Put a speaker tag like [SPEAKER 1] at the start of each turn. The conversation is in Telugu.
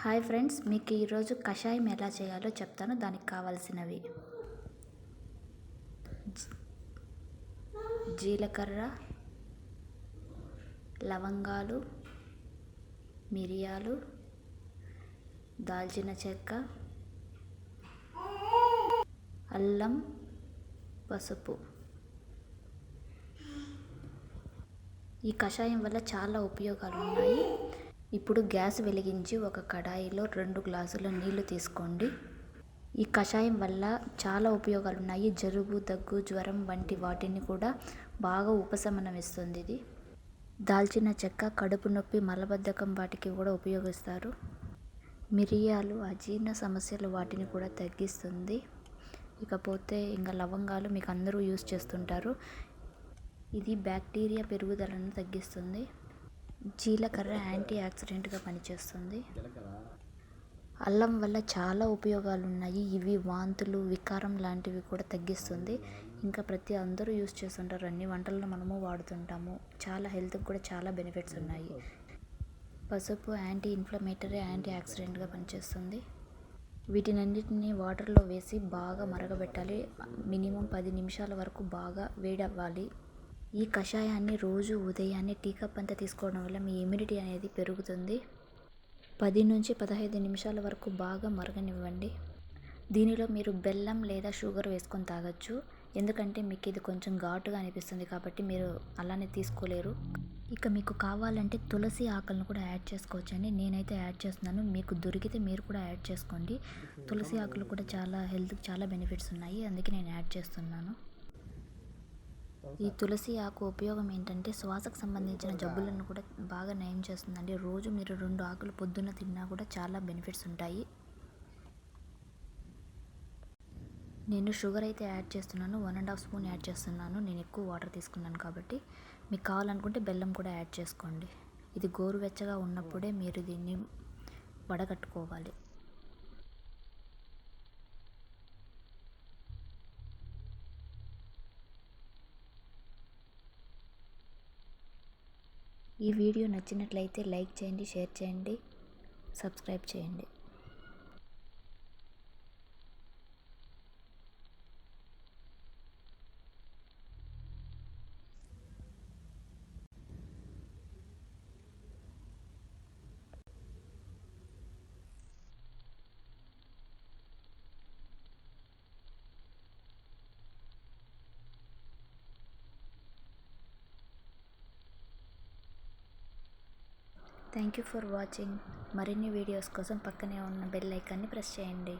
[SPEAKER 1] హాయ్ ఫ్రెండ్స్, మీకు ఈరోజు కషాయం ఎలా చేయాలో చెప్తాను. దానికి కావాల్సినవి జీలకర్ర, లవంగాలు, మిరియాలు, దాల్చిన చెక్క, అల్లం, పసుపు. ఈ కషాయం వల్ల చాలా ఉపయోగాలు ఉన్నాయి. ఇప్పుడు గ్యాస్ వెలిగించి ఒక కడాయిలో 2 గ్లాసుల నీళ్లు తీసుకోండి. ఈ కషాయం వల్ల చాలా ఉపయోగాలు ఉన్నాయి. జలుబు, దగ్గు, జ్వరం వంటి వాటిని కూడా బాగా ఉపశమనం ఇస్తుంది. ఇది దాల్చిన చెక్క కడుపు నొప్పి, మలబద్ధకం వాటికి కూడా ఉపయోగిస్తారు. మిరియాలు అజీర్ణ సమస్యలు వాటిని కూడా తగ్గిస్తుంది. ఇకపోతే ఇంకా లవంగాలు మీకు అందరూ యూస్ చేస్తుంటారు. ఇది బ్యాక్టీరియా పెరుగుదలను తగ్గిస్తుంది. జీలకర్ర యాంటీ ఆక్సిడెంట్గా పనిచేస్తుంది. అల్లం వల్ల చాలా ఉపయోగాలు ఉన్నాయి. ఇవి వాంతులు, వికారం లాంటివి కూడా తగ్గిస్తుంది. ఇంకా అందరూ యూస్ చేస్తుంటారు. అన్ని వంటల్లో మనము వాడుతుంటాము. చాలా హెల్త్కి కూడా చాలా బెనిఫిట్స్ ఉన్నాయి. పసుపు యాంటీ ఇన్ఫ్లమేటరీ, యాంటీ ఆక్సిడెంట్గా పనిచేస్తుంది. వీటినన్నిటిని వాటర్లో వేసి బాగా మరగబెట్టాలి. మినిమం 10 నిమిషాల వరకు బాగా వేడవ్వాలి. ఈ కషాయాన్ని రోజు ఉదయాన్నే టీ కప్ అంతా తీసుకోవడం వల్ల మీ ఇమ్యూనిటీ అనేది పెరుగుతుంది. 10 నుంచి 15 నిమిషాల వరకు బాగా మరగనివ్వండి. దీనిలో మీరు బెల్లం లేదా షుగర్ వేసుకొని తాగొచ్చు. ఎందుకంటే మీకు ఇది కొంచెం ఘాటుగా అనిపిస్తుంది కాబట్టి మీరు అలానే తీసుకోలేరు. ఇక మీకు కావాలంటే తులసి ఆకులను కూడా యాడ్ చేసుకోవచ్చండి. నేనైతే యాడ్ చేస్తున్నాను. మీకు దొరికితే మీరు కూడా యాడ్ చేసుకోండి. తులసి ఆకులు కూడా చాలా హెల్త్కి చాలా బెనిఫిట్స్ ఉన్నాయి. అందుకే నేను యాడ్ చేస్తున్నాను. ఈ తులసి ఆకు ఉపయోగం ఏంటంటే శ్వాసకు సంబంధించిన జబ్బులను కూడా బాగా నయం చేస్తుందండి. రోజు మీరు 2 ఆకులు పొద్దున్న తిన్నా కూడా చాలా బెనిఫిట్స్ ఉంటాయి. నేను షుగర్ అయితే యాడ్ చేస్తున్నాను. 1.5 స్పూన్ యాడ్ చేస్తున్నాను. నేను ఎక్కువ వాటర్ తీసుకున్నాను కాబట్టి. మీకు కావాలనుకుంటే బెల్లం కూడా యాడ్ చేసుకోండి. ఇది గోరువెచ్చగా ఉన్నప్పుడే మీరు దీన్ని వడగట్టుకోవాలి. ఈ వీడియో నచ్చినట్లయితే లైక్ చేయండి, షేర్ చేయండి, సబ్స్క్రైబ్ చేయండి. Thank you for watching. మరిన్ని వీడియోస్ కోసం పక్కనే ఉన్న బెల్ ఐకాన్ని ప్రెస్ చేయండి.